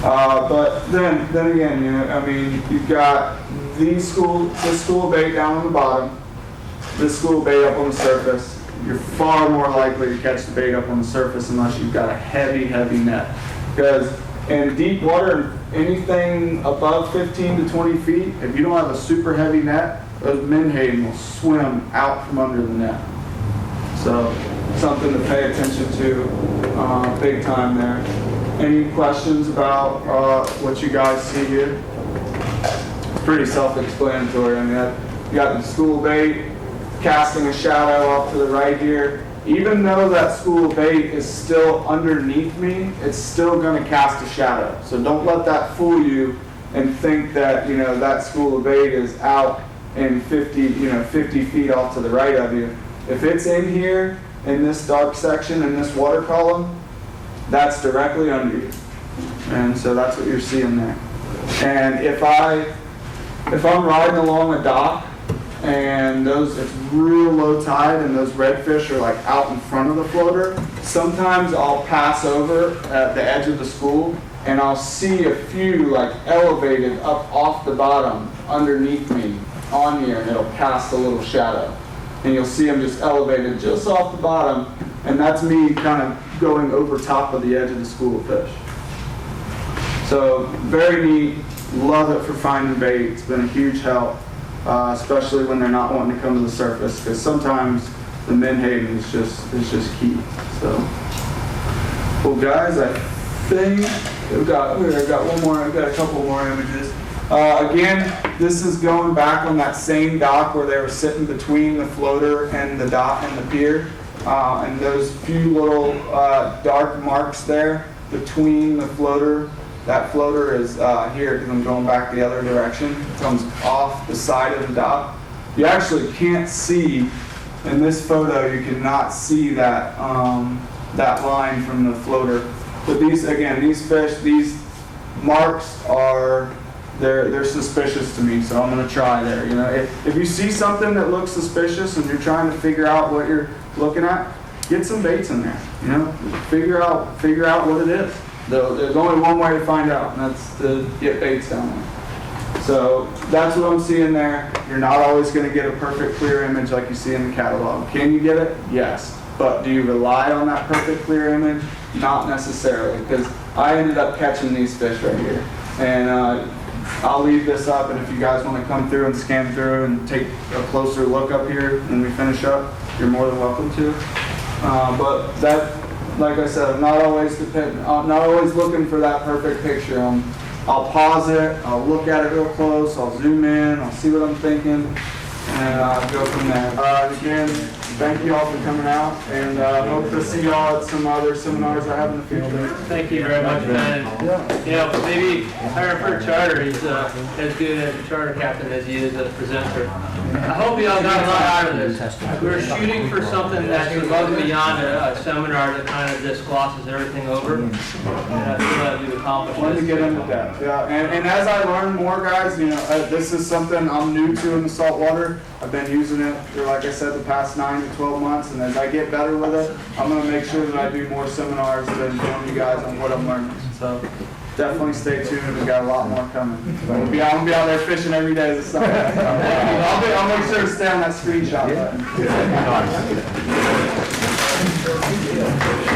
But then again, you know, I mean, you've got this school of bait down on the bottom, this school of bait up on the surface. You're far more likely to catch the bait up on the surface unless you've got a heavy net. Because in deep water, anything above 15 to 20 feet, if you don't have a super heavy net, those menhaden will swim out from under the net. So something to pay attention to big time there. Any questions about what you guys see here? It's pretty self-explanatory. I mean, you got the school bait casting a shadow off to the right here. Even though that school of bait is still underneath me, it's still going to cast a shadow. So don't let that fool you and think that, you know, that school of bait is out in 50 feet off to the right of you. If it's in here in this dark section in this water column, that's directly under you. And so that's what you're seeing there. And if I'm riding along a dock and it's real low tide and those redfish are like out in front of the floater, sometimes I'll pass over at the edge of the school and I'll see a few like elevated up off the bottom underneath me on here, and it'll cast a little shadow. And you'll see them just elevated just off the bottom, and that's me kind of going over top of the edge of the school of fish. So very neat, love it for finding bait. It's been a huge help. Especially when they're not wanting to come to the surface, because sometimes the menhaden is just key. So, well, guys, I think I've got a couple more images. Again, this is going back on that same dock where they were sitting between the floater and the dock and the pier, and those few little dark marks there between the floater. That floater is here because I'm going back the other direction. It comes off the side of the dock. You actually can't see, in this photo, you cannot see that that line from the floater. But these fish, these marks they're suspicious to me, so I'm going to try there. You know, if you see something that looks suspicious and you're trying to figure out what you're looking at, get some baits in there. You know, figure out what it is. There's only one way to find out, and that's to get baits down there. So that's what I'm seeing there. You're not always going to get a perfect clear image like you see in the catalog. Can you get it? Yes. But do you rely on that perfect clear image? Not necessarily, because I ended up catching these fish right here. And I'll leave this up, and if you guys want to come through and scan through and take a closer look up here when we finish up, you're more than welcome to. But that, like I said, I'm not always looking for that perfect picture. I'll pause it, I'll look at it real close, I'll zoom in, I'll see what I'm thinking, and go from there. Again, thank you all for coming out, and hope to see y'all at some other seminars I have in the future. Thank you very much, man. You know, maybe hiring for a charter, he's as good as a charter captain as he is as a presenter. I hope you all got a lot out of this. We're shooting for something that's above and beyond a seminar that kind of just glosses everything over. And I feel that we've accomplished Wanted to this. get into depth, yeah. And as I learn more, guys, you know, this is something I'm new to in the saltwater. I've been using it for, like I said, the past 9 to 12 months, and as I get better with it, I'm going to make sure that I do more seminars to inform you guys on what I'm learning. So definitely stay tuned. We've got a lot more coming. But I'm going to be out there fishing every day this summer. I'll make sure to stay on that screenshot button.